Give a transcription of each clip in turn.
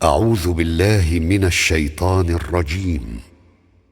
أعوذ بالله من الشيطان الرجيم.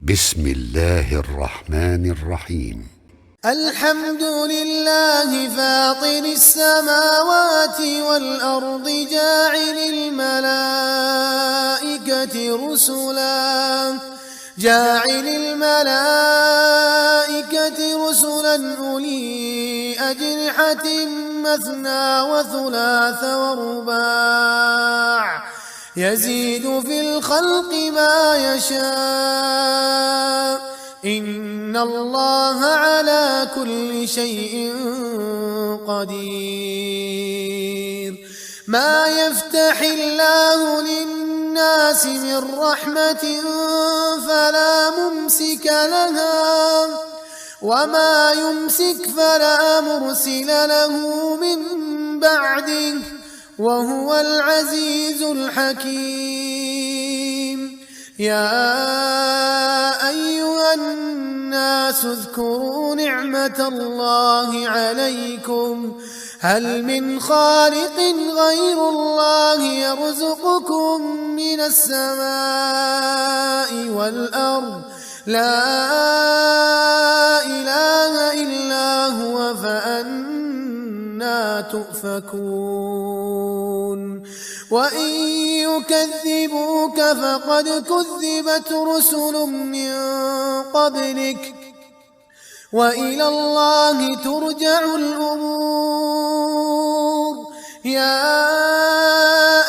بسم الله الرحمن الرحيم. الحمد لله فاطر السماوات والأرض جاعل الملائكة رسلا أولي أجنحة مثنى وثلاث ورباع يزيد في الخلق ما يشاء إن الله على كل شيء قدير. ما يفتح الله للناس من رحمة فلا ممسك لها وما يمسك فلا مرسل له من بعده وهو العزيز الحكيم. يا أيها الناس اذكروا نعمة الله عليكم هل من خالق غير الله يرزقكم من السماء والأرض لا إله إلا هو فأنى تؤفكون. وإن يكذبوك فقد كذبت رسل من قبلك وإلى الله ترجع الأمور. يا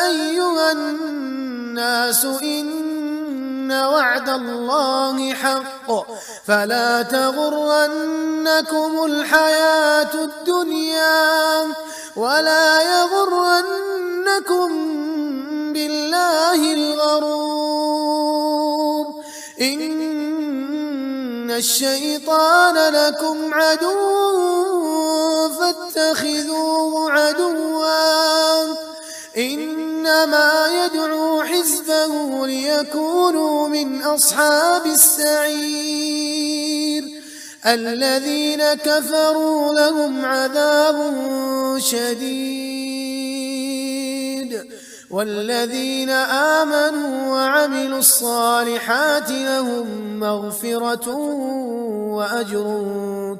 أيها الناس إن وعد الله حق فلا تغرنكم الحياة الدنيا ولا يغرنكم بالله الغرور. إن الشيطان لكم عدو فاتخذوه عدوا إنما يدعو حزبه ليكونوا من أصحاب السعير. الذين كفروا لهم عذاب شديد والذين آمنوا وعملوا الصالحات لهم مغفرة وأجر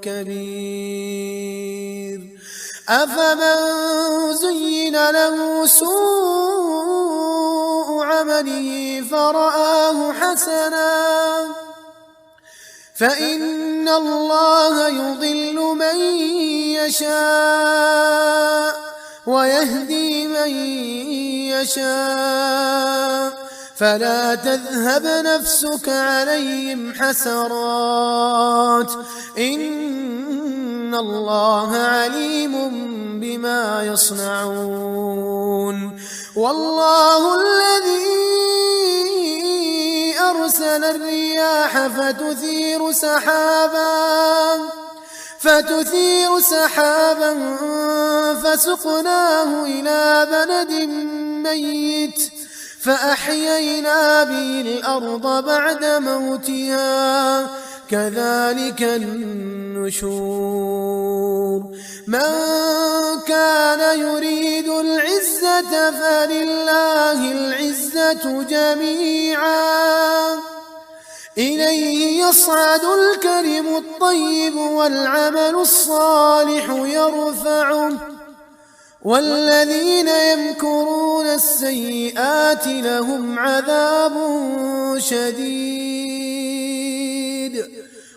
كبير. أفمن زين له سوء عمله فرآه حسنا فإن الله يضل من يشاء ويهدي من يشاء فلا تذهب نفسك عليهم حسرات إن الله عليم بما يصنعون. والله الذي أرسل الرياح فتثير سحابا فسقناه إلى بلد ميت فأحيينا به الأرض بعد موتها كذلك النشور. من كان يريد العزة فلله العزة جميعا إليه يصعد الكلم الطيب والعمل الصالح يرفعه والذين يمكرون السيئات لهم عذاب شديد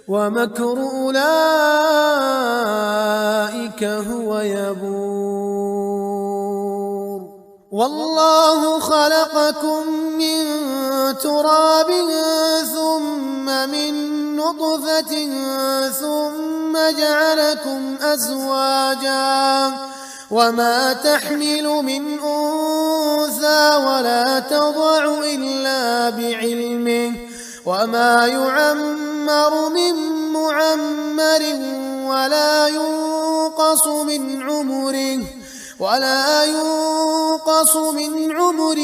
ومكر أولئك هو يبور. والله خلقكم من تراب ثم من نطفة ثم جعلكم أزواجا وما تحمل من أنثى ولا تضع إلا بعلمه وما يعمر من معمر ولا ينقص من عمره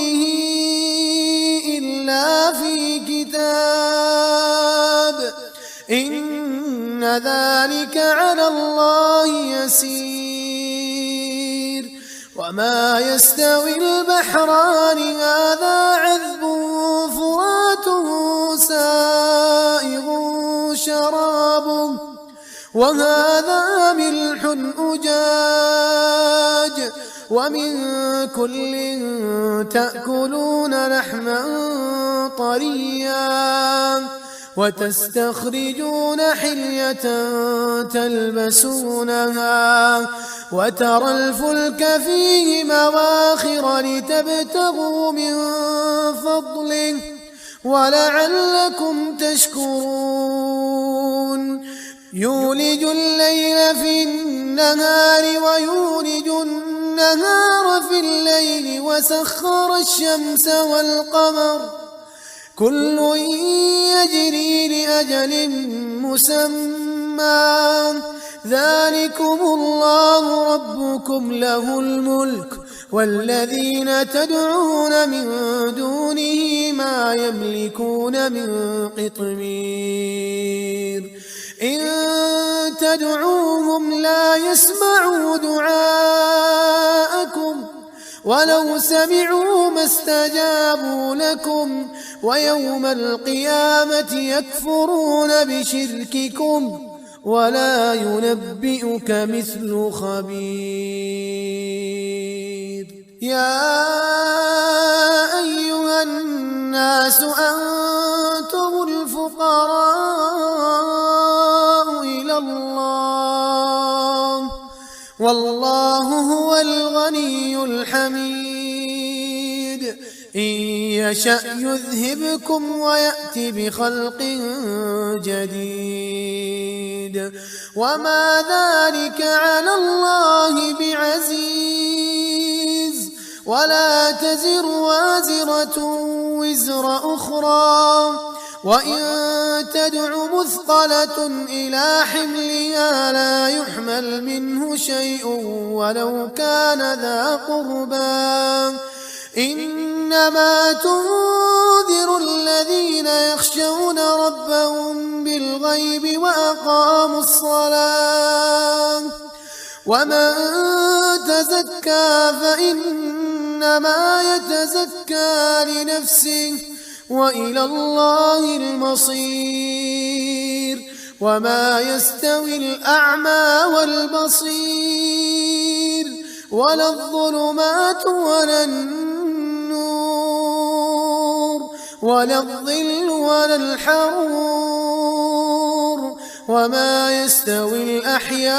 إلا في كتاب إن ذلك على الله يسير. وما يستوي البحران هذا عذب فرات سائغ شرابه وهذا ملح أجاج ومن كل تأكلون لحما طريا وتستخرجون حلية تلبسونها وترى الفلك فيه مواخر لتبتغوا من فضله ولعلكم تشكرون يولج الليل في النهار ويولج النهار في الليل وسخر الشمس والقمر كل يجري لأجل مسمى ذلكم الله ربكم له الملك والذين تدعون من دونه ما يملكون من قطمير إن تدعوهم لا يسمعوا دعاءكم ولو سمعوا ما استجابوا لكم ويوم القيامة يكفرون بشرككم ولا ينبئك مثل خبير يا أيها الناس أنتم الفقراء إلى الله والله هو الغني الحميد إن يشأ يذهبكم ويأتي بخلق جديد وما ذلك على الله بعزيز ولا تزر وازرة وزر أخرى وإن تدع مثقلة إلى حملها لا يحمل منه شيء ولو كان ذا قربى إنما تنذر الذين يخشون ربهم بالغيب وأقاموا الصلاة ومن تزكى فإنما يتزكى لنفسه وإلى الله المصير وما يستوي الأعمى والبصير ولا الظلمات ولا النور ولا الظل ولا الحرور وما يستوي الأحياء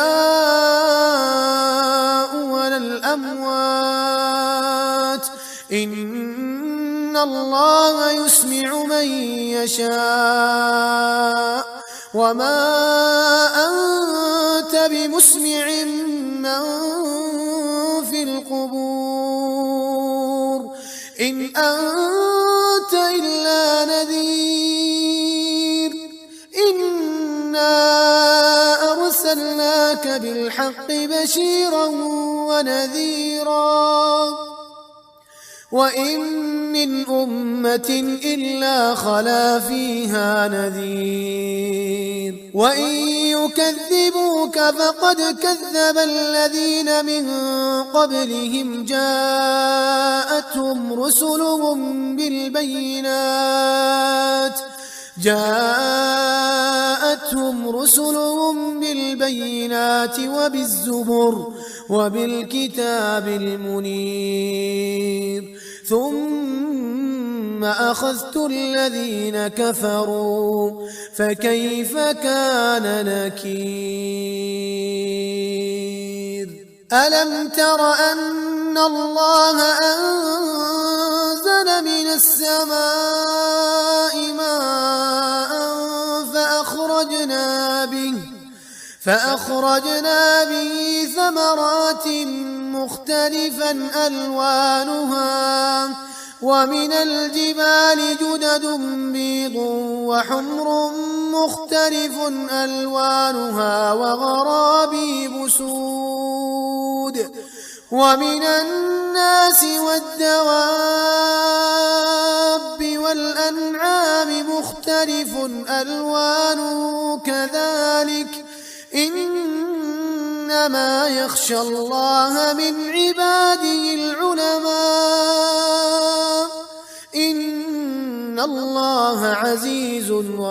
ولا الأموات إن الله يسمع من يشاء وما أنت بمسمع من في القبور إن أنت إلا نذير إنا أرسلناك بالحق بشيرا ونذيرا وإن من أمة إلا خلا فيها نذير وإن يكذبوك فقد كذب الذين من قبلهم جاءتهم رسلهم بالبينات وبالزبر وبالكتاب المنير ثم أخذت الذين كفروا فكيف كان نكير ألم تر أن الله أنزل من السماء ماء فأخرجنا به ثمرات مختلفا ألوانها ومن الجبال جدد بيض وحمر مختلف ألوانها وغرابيب سود ومن الناس والدواب والأنعام مختلف ألوانه كذلك إنما يخشى الله من عباده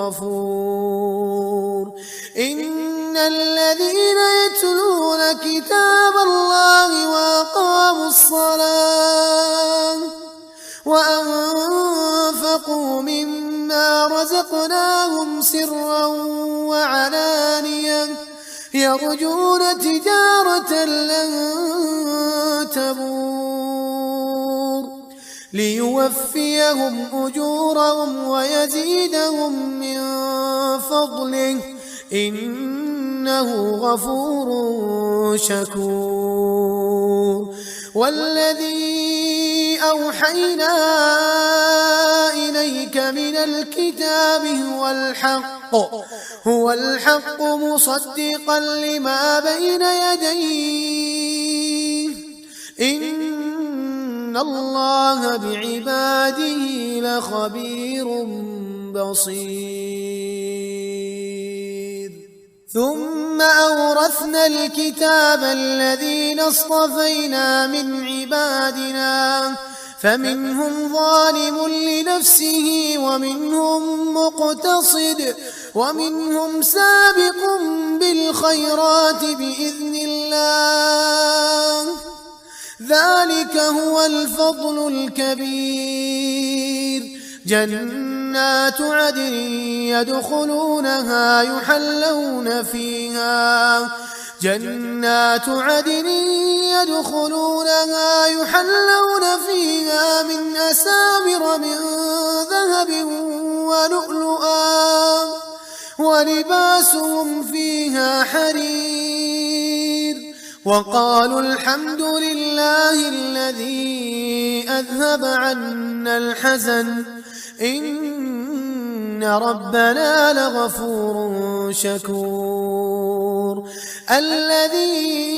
غفور. إن الذين يتلون كتاب الله وأقاموا الصلاة وأنفقوا مما رزقناهم سرا وعلانية يرجون تجارة لن تبور ليوفيهم أجورهم ويزيدهم من فضله إنه غفور شكور. والذي أوحينا إليك من الكتاب هو الحق مصدقا لما بين يديه إن الله بعباده لخبير بصير. ثم أورثنا الكتاب الذين اصطفينا من عبادنا فمنهم ظالم لنفسه ومنهم مقتصد ومنهم سابق بالخيرات بإذن الله ذلك هو الفضل الكبير. جنات عدن يدخلونها يحلون فيها من أساور من ذهب ولؤلؤا ولباسهم فيها حرير. وقالوا الحمد لله الذي أذهب عنا الحزن إن ربنا لغفور شكور. الذي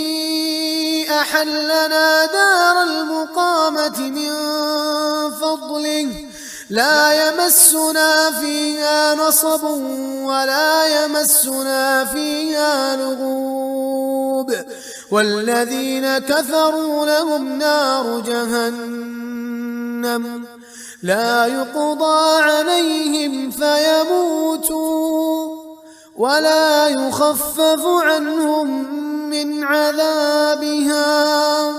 أحلنا دار المقامة من فضله لا يمسنا فيها نصب ولا يمسنا فيها لغوب. والذين كفروا لهم نار جهنم لا يقضى عليهم فيموتوا ولا يخفف عنهم من عذابها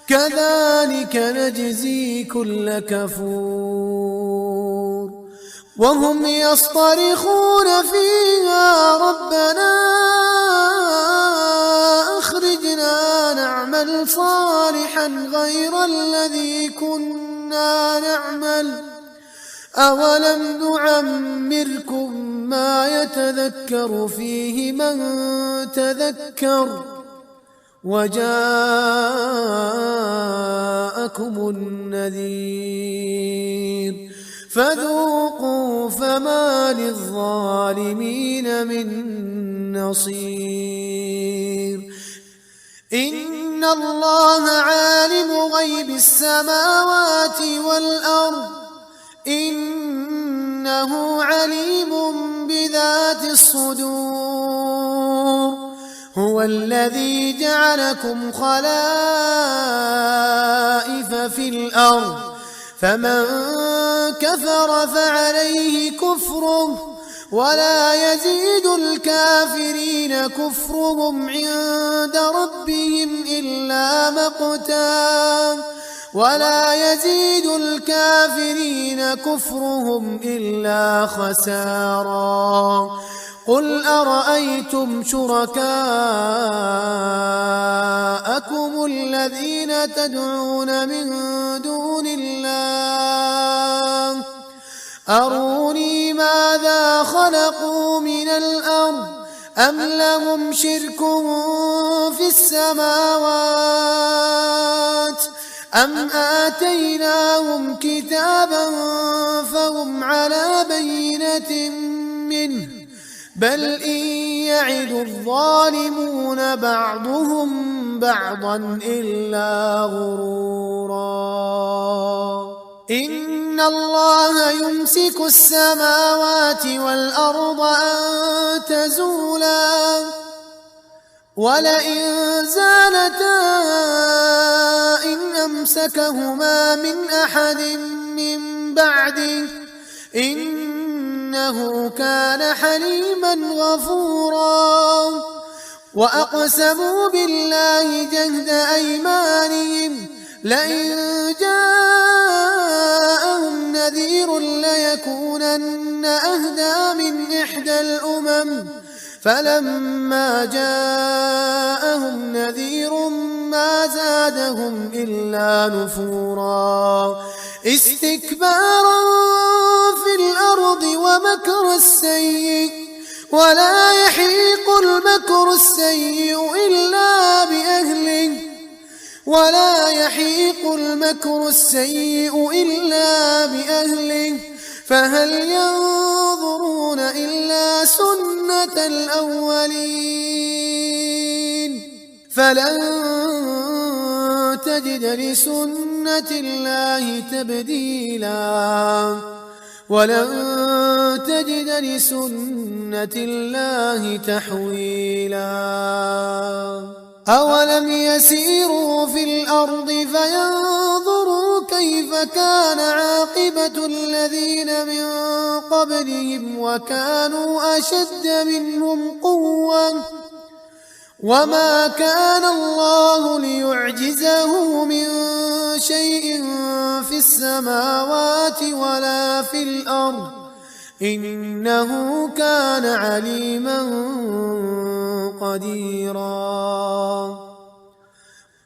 كذلك نجزي كل كفور. وهم يصطرخون فيها ربنا أخرجنا نعمل صالحا غير الذي كنا نعمل أولم نعمركم ما يتذكر فيه من تذكر وجاءكم النذير فذوقوا فما للظالمين من نصير. إن الله عالم غيب السماوات والأرض إنه عليم بذات الصدور. هو الذي جعلكم خلائف في الأرض فمن كفر فعليه كفره ولا يزيد الكافرين كفرهم عند ربهم إلا مقتا ولا يزيد الكافرين كفرهم إلا خسارا. قل أرأيتم شركاءكم الذين تدعون من دون الله أروني ماذا خلقوا من الأرض أم لهم شرك في السماوات أم آتيناهم كتابا فهم على بينة منه بل إن يعد الظالمون بعضهم بعضا إلا غرورا. إن الله يمسك السماوات والأرض أن تزولا ولئن زالتا إن أمسكهما من أحد من بعده إنه إنه كان حليما غفورا وأقسموا بالله جهد أيمانهم لئن جاءهم نذير ليكونن أهدى من إحدى الأمم فلما جاءهم نذير ما زادهم إلا نفورا استكبارا في الأرض ومكر السيء ولا يحيق المكر السيء إلا بأهله فهل ينظرون إلا سنة الأولين فلن تجد لسنة الله تبديلا ولن تجد لسنة الله تحويلا أولم يسيروا في الأرض فينظروا كيف كان عاقبة الذين من قبلهم وكانوا أشد منهم قوة وما كان الله ليعجزه من شيء في السماوات ولا في الأرض إنه كان عليما قديرا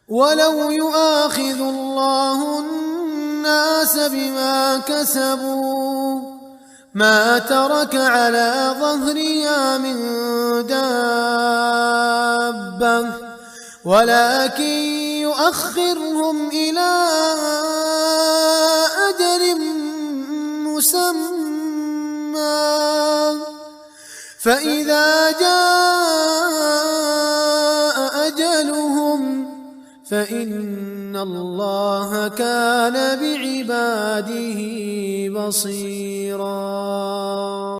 ولو يؤاخذ الله الناس بما كسبوا ما ترك على ظهرها من دابة ولكن يؤخرهم إلى أجل مسمى فإذا جاء أجلهم فإن الله كان بعباده بصيرا.